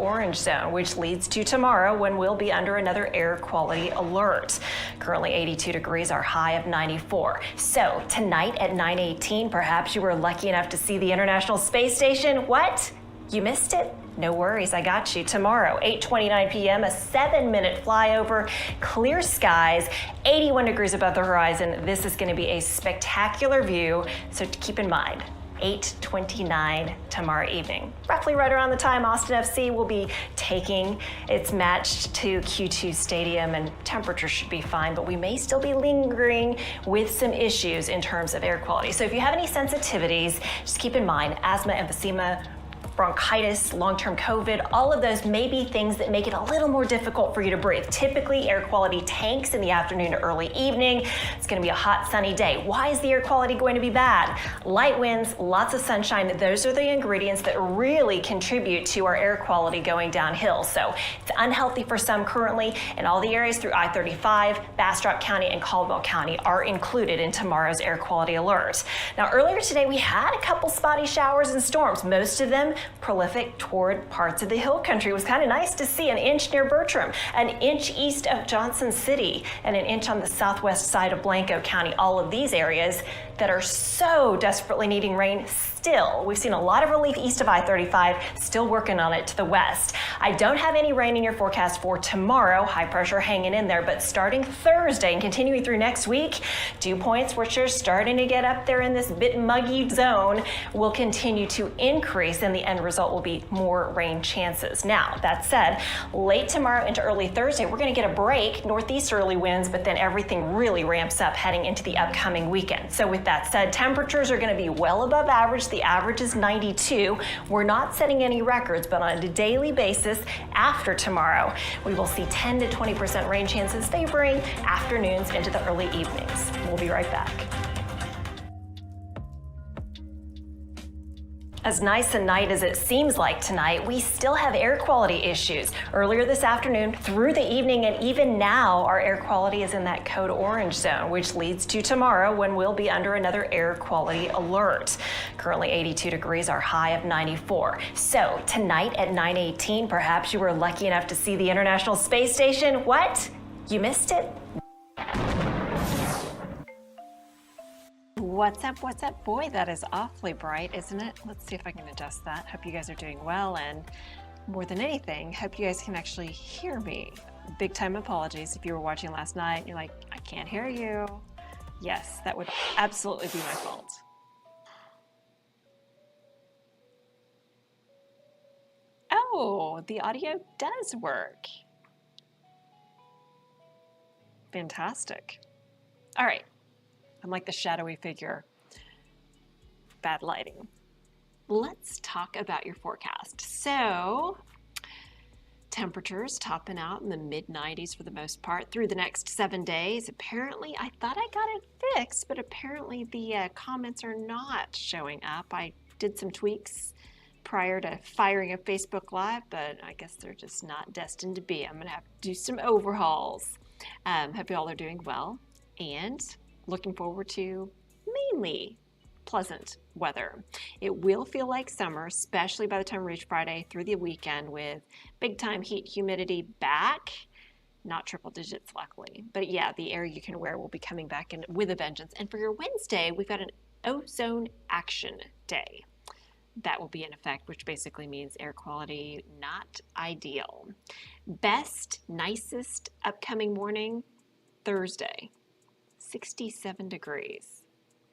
orange zone, which leads to tomorrow when we'll be under another air quality alert. Currently 82 degrees, our high of 94. So tonight at 9:18, perhaps you were lucky enough to see the International Space Station. What? You missed it? No worries, I got you. Tomorrow, 8:29 p.m., a 7-minute flyover, clear skies, 81 degrees above the horizon. This is going to be a spectacular view, so keep in mind, 8:29 tomorrow evening. Roughly right around the time Austin FC will be taking its match to Q2 Stadium, and temperatures should be fine, but we may still be lingering with some issues in terms of air quality. So if you have any sensitivities, just keep in mind asthma, emphysema, bronchitis, long-term COVID, all of those may be things that make it a little more difficult for you to breathe. Typically, air quality tanks in the afternoon to early evening. It's going to be a hot, sunny day. Why is the air quality going to be bad? Light winds, lots of sunshine, those are the ingredients that really contribute to our air quality going downhill. So it's unhealthy for some currently, and all the areas through I-35, Bastrop County, and Caldwell County are included in tomorrow's air quality alert. Now, earlier today, we had a couple spotty showers and storms, most of them prolific toward parts of the hill country. It was kind of nice to see an inch near Bertram, an inch east of Johnson City, and an inch on the southwest side of Blanco County. All of these areas that are so desperately needing rain still. We've seen a lot of relief east of I-35, still working on it to the west. I don't have any rain in your forecast for tomorrow, high pressure hanging in there, but starting Thursday and continuing through next week, dew points, which are starting to get up there in this bit muggy zone, will continue to increase, and the end result will be more rain chances. Now, that said, late tomorrow into early Thursday, we're going to get a break, northeasterly winds, but then everything really ramps up heading into the upcoming weekend. So with that said, temperatures are going to be well above average. The average is 92. We're not setting any records, but on a daily basis after tomorrow, we will see 10 to 20% rain chances favoring afternoons into the early evenings. We'll be right back. As nice a night as it seems like tonight, we still have air quality issues. Earlier this afternoon, through the evening, and even now, our air quality is in that code orange zone, which leads to tomorrow when we'll be under another air quality alert. Currently 82 degrees, our high of 94. So tonight at 9:18, perhaps you were lucky enough to see the International Space Station. What? You missed it? What's up, what's up? Boy, that is awfully bright, isn't it? Let's see if I can adjust that. Hope you guys are doing well, and more than anything, hope you guys can actually hear me. Big time apologies if you were watching last night and you're like, I can't hear you. Yes, that would absolutely be my fault. Oh, the audio does work. Fantastic. All right. I'm like the shadowy figure. Bad lighting. Let's talk about your forecast. So, temperatures topping out in the mid-90s for the most part through the next 7 days. Apparently, I thought I got it fixed, but apparently the comments are not showing up. I did some tweaks prior to firing a Facebook Live, but I guess they're just not destined to be. I'm gonna have to do some overhauls. Hope you all are doing well, and looking forward to mainly pleasant weather. It will feel like summer, especially by the time we reach Friday through the weekend, with big time heat, humidity back. Not triple digits, luckily. But yeah, the air you can wear will be coming back in with a vengeance. And for your Wednesday, we've got an Ozone Action Day. That will be in effect, which basically means air quality not ideal. Best, nicest upcoming morning, Thursday. 67 degrees,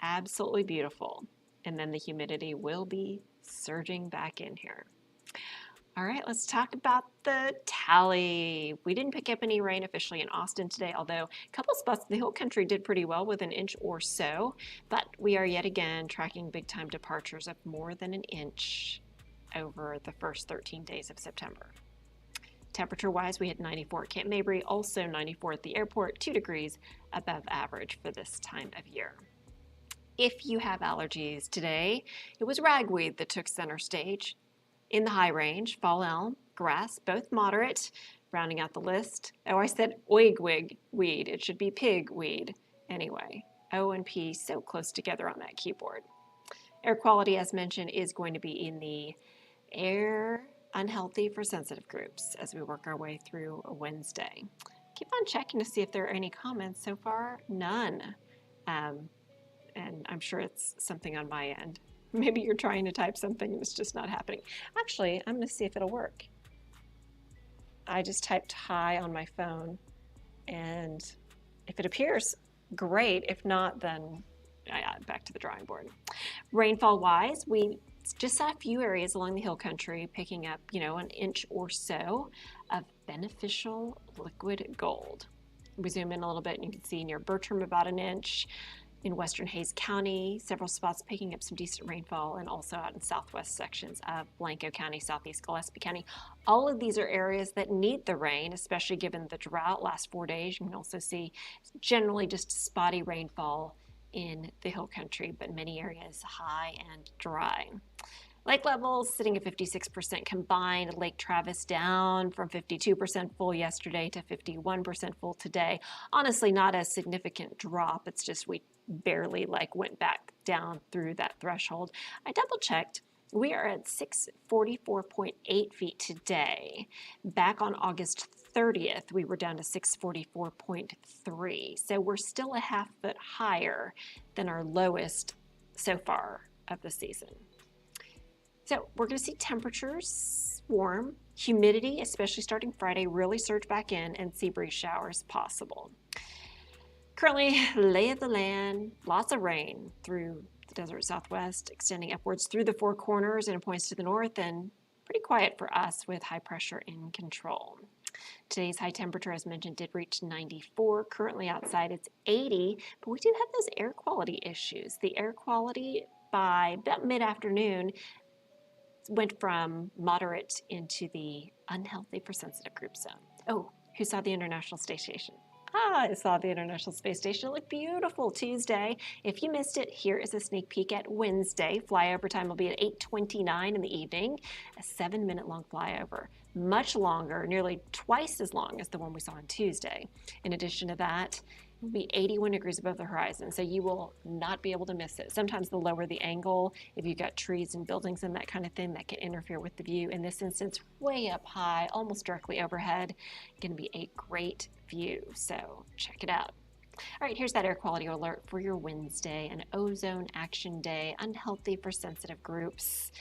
absolutely beautiful. And then the humidity will be surging back in here. All right, let's talk about the tally. We didn't pick up any rain officially in Austin today, although a couple spots in the hill country did pretty well with an inch or so, but we are yet again tracking big time departures of more than an inch over the first 13 days of September. Temperature-wise, we had 94 at Camp Mabry, also 94 at the airport, 2 degrees above average for this time of year. If you have allergies today, it was ragweed that took center stage. In the high range, fall elm, grass, both moderate. Rounding out the list, oh, I said oigwig weed. It should be pigweed. Anyway, O and P so close together on that keyboard. Air quality, as mentioned, is going to be in the air unhealthy for sensitive groups as we work our way through a Wednesday. Keep on checking to see if there are any comments. So far, none. And I'm sure it's something on my end. Maybe you're trying to type something and it's just not happening. Actually, I'm going to see if it'll work. I just typed hi on my phone, and if it appears, great. If not, then back to the drawing board. Rainfall wise, we just saw a few areas along the hill country picking up, an inch or so of beneficial liquid gold. We zoom in a little bit and you can see near Bertram about an inch. In western Hays County, several spots picking up some decent rainfall, and also out in southwest sections of Blanco County, southeast Gillespie County. All of these are areas that need the rain, especially given the drought last 4 days. You can also see generally just spotty rainfall in the hill country, but many areas high and dry. Lake levels sitting at 56% combined. Lake Travis down from 52% full yesterday to 51% full today. Honestly, not a significant drop. It's just we barely went back down through that threshold. I double checked. We are at 644.8 feet today. Back on August 30th, we were down to 644.3. So we're still a half foot higher than our lowest so far of the season. So we're going to see temperatures warm, humidity, especially starting Friday, really surge back in, and sea breeze showers possible. Currently, lay of the land, lots of rain through the desert southwest, extending upwards through the Four Corners and points to the north, and pretty quiet for us with high pressure in control. Today's high temperature, as mentioned, did reach 94. Currently outside it's 80, but we do have those air quality issues. The air quality by about mid-afternoon went from moderate into the unhealthy for sensitive group zone. Oh, who saw the International Space Station? I saw the International Space Station. It looked beautiful Tuesday. If you missed it, here is a sneak peek at Wednesday. Flyover time will be at 8:29 in the evening, a 7-minute long flyover. Much longer, nearly twice as long as the one we saw on Tuesday. In addition to that, it will be 81 degrees above the horizon, so you will not be able to miss it. Sometimes the lower the angle, if you've got trees and buildings and that kind of thing, that can interfere with the view. In this instance, way up high, almost directly overhead, going to be a great view, so check it out. All right, here's that air quality alert for your Wednesday, an ozone action day, unhealthy for sensitive groups.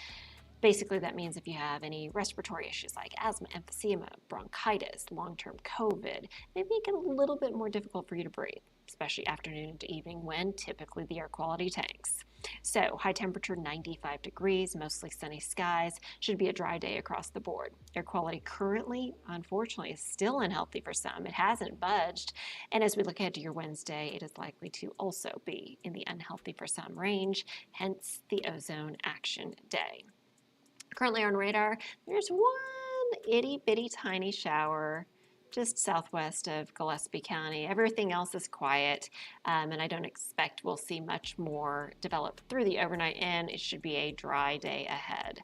Basically, that means if you have any respiratory issues like asthma, emphysema, bronchitis, long-term COVID, they make it a little bit more difficult for you to breathe, especially afternoon into evening when typically the air quality tanks. So high temperature, 95 degrees, mostly sunny skies, should be a dry day across the board. Air quality currently, unfortunately, is still unhealthy for some. It hasn't budged. And as we look ahead to your Wednesday, it is likely to also be in the unhealthy for some range, hence the ozone action day. Currently on radar, there's one itty bitty tiny shower just southwest of Gillespie County. Everything else is quiet, and I don't expect we'll see much more develop through the overnight, and it should be a dry day ahead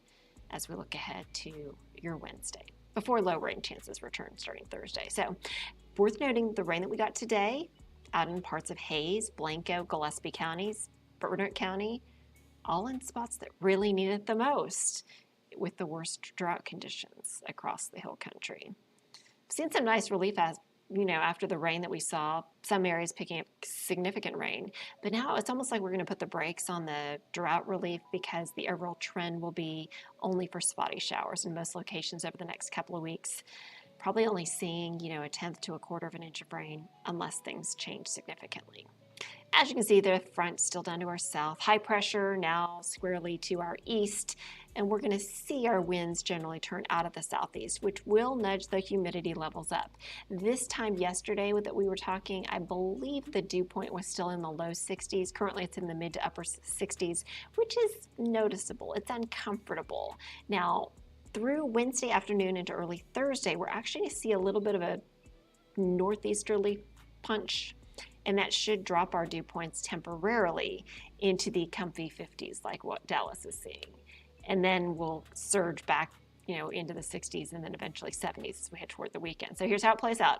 as we look ahead to your Wednesday before low rain chances return starting Thursday. So worth noting the rain that we got today out in parts of Hays, Blanco, Gillespie counties, Burnett County, all in spots that really need it the most, with the worst drought conditions across the hill country. I've seen some nice relief after the rain that we saw, some areas picking up significant rain, but now it's almost like we're going to put the brakes on the drought relief because the overall trend will be only for spotty showers in most locations over the next couple of weeks. Probably only seeing, a tenth to a quarter of an inch of rain unless things change significantly. As you can see, the front's still down to our south. High pressure now squarely to our east, and we're going to see our winds generally turn out of the southeast, which will nudge the humidity levels up. This time yesterday that we were talking, I believe the dew point was still in the low 60s. Currently, it's in the mid to upper 60s, which is noticeable. It's uncomfortable. Now, through Wednesday afternoon into early Thursday, we're actually going to see a little bit of a northeasterly punch, and that should drop our dew points temporarily into the comfy 50s, like what Dallas is seeing. And then we'll surge back, into the 60s and then eventually 70s as we head toward the weekend. So here's how it plays out.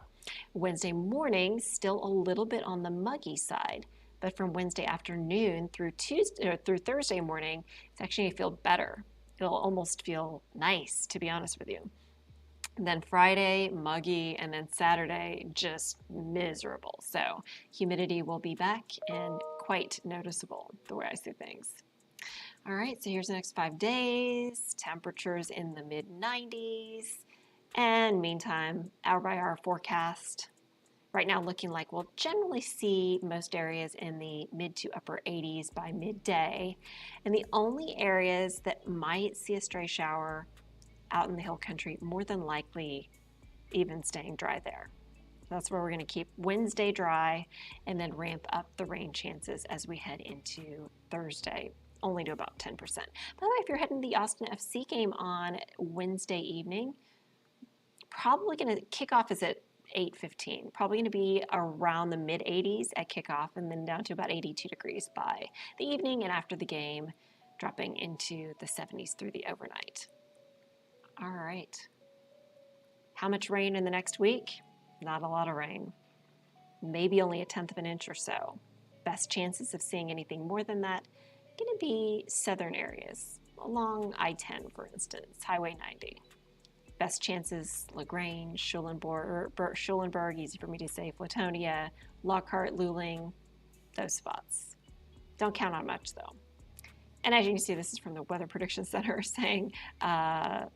Wednesday morning, still a little bit on the muggy side, but from Wednesday afternoon through Thursday morning, it's actually going to feel better. It'll almost feel nice, to be honest with you. And then Friday, muggy, and then Saturday, just miserable. So humidity will be back and quite noticeable the way I see things. All right, so here's the next 5 days. Temperatures in the mid 90s. And meantime, hour by hour forecast. Right now, looking like we'll generally see most areas in the mid to upper 80s by midday. And the only areas that might see a stray shower out in the hill country, more than likely even staying dry there. That's where we're going to keep Wednesday dry and then ramp up the rain chances as we head into Thursday, only to about 10%. By the way, if you're heading to the Austin FC game on Wednesday evening, probably going to kick off is at 8:15. Probably going to be around the mid 80s at kickoff and then down to about 82 degrees by the evening, and after the game, dropping into the 70s through the overnight. All right. How much rain in the next week? Not a lot of rain. Maybe only a tenth of an inch or so. Best chances of seeing anything more than that going to be southern areas, along I-10, for instance, Highway 90. Best chances, LaGrange, Schulenburg, easy for me to say, Flatonia, Lockhart, Luling, those spots. Don't count on much, though. And as you can see, this is from the Weather Prediction Center saying,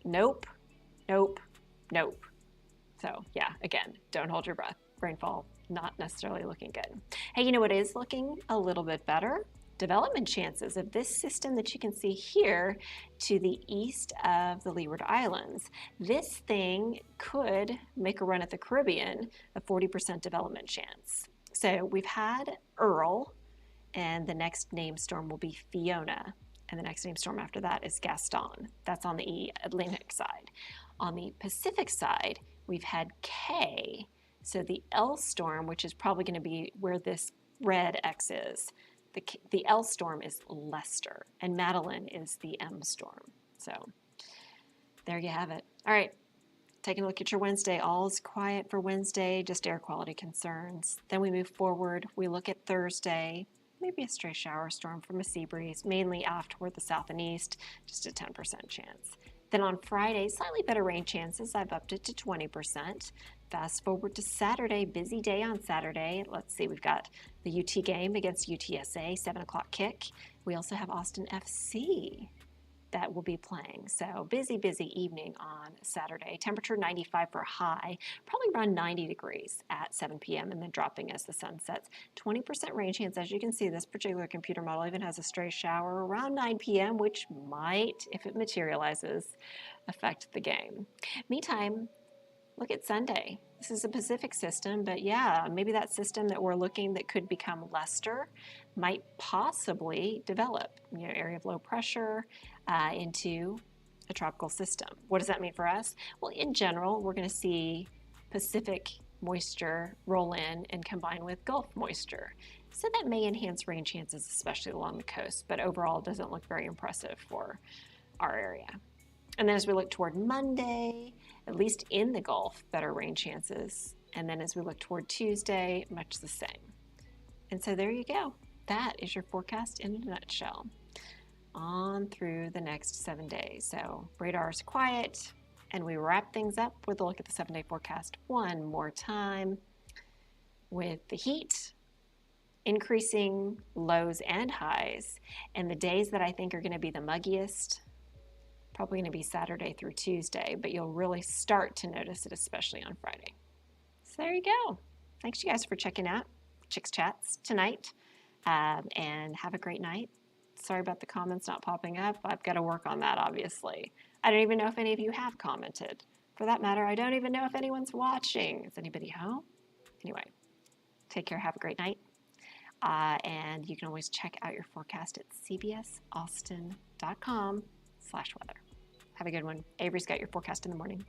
nope, nope, nope. So yeah, again, don't hold your breath. Rainfall, not necessarily looking good. Hey, you know what is looking a little bit better? Development chances of this system that you can see here to the east of the Leeward Islands. This thing could make a run at the Caribbean, a 40% development chance. So we've had Earl, and the next named storm will be Fiona, and the next named storm after that is Gaston. That's on the Atlantic side. On the Pacific side, we've had K, so the L storm, which is probably going to be where this red X is. The L storm is Lester, and Madeline is the M storm. So there you have it. All right, taking a look at your Wednesday. All's quiet for Wednesday, just air quality concerns. Then we move forward. We look at Thursday. Maybe a stray shower storm from a sea breeze, mainly off toward the south and east, just a 10% chance. Then on Friday, slightly better rain chances. I've upped it to 20%. Fast forward to Saturday, busy day on Saturday. Let's see, we've got the UT game against UTSA, 7 o'clock kick. We also have Austin FC that will be playing. So busy evening on Saturday. Temperature 95 for high, probably around 90 degrees at 7 p.m. and then dropping as the sun sets. 20% rain chance. As you can see, this particular computer model even has a stray shower around 9 p.m., which might, if it materializes, affect the game. Meantime, look at Sunday. This is a Pacific system, but yeah, maybe that system that we're looking that could become Lester might possibly develop, area of low pressure into a tropical system. What does that mean for us? Well, in general, we're going to see Pacific moisture roll in and combine with Gulf moisture. So that may enhance rain chances, especially along the coast, but overall it doesn't look very impressive for our area. And then as we look toward Monday, at least in the Gulf, better rain chances. And then as we look toward Tuesday, much the same. And so there you go. That is your forecast in a nutshell on through the next 7 days. So radar is quiet, and we wrap things up with a look at the 7-day forecast one more time with the heat, increasing lows and highs, and the days that I think are going to be the muggiest, probably going to be Saturday through Tuesday, but you'll really start to notice it, especially on Friday. So there you go. Thanks you guys for checking out Chicks Chats tonight, and have a great night. Sorry about the comments not popping up. I've got to work on that, obviously. I don't even know if any of you have commented. For that matter, I don't even know if anyone's watching. Is anybody home? Anyway, take care. Have a great night. And you can always check out your forecast at cbsaustin.com/weather. Have a good one. Avery's got your forecast in the morning.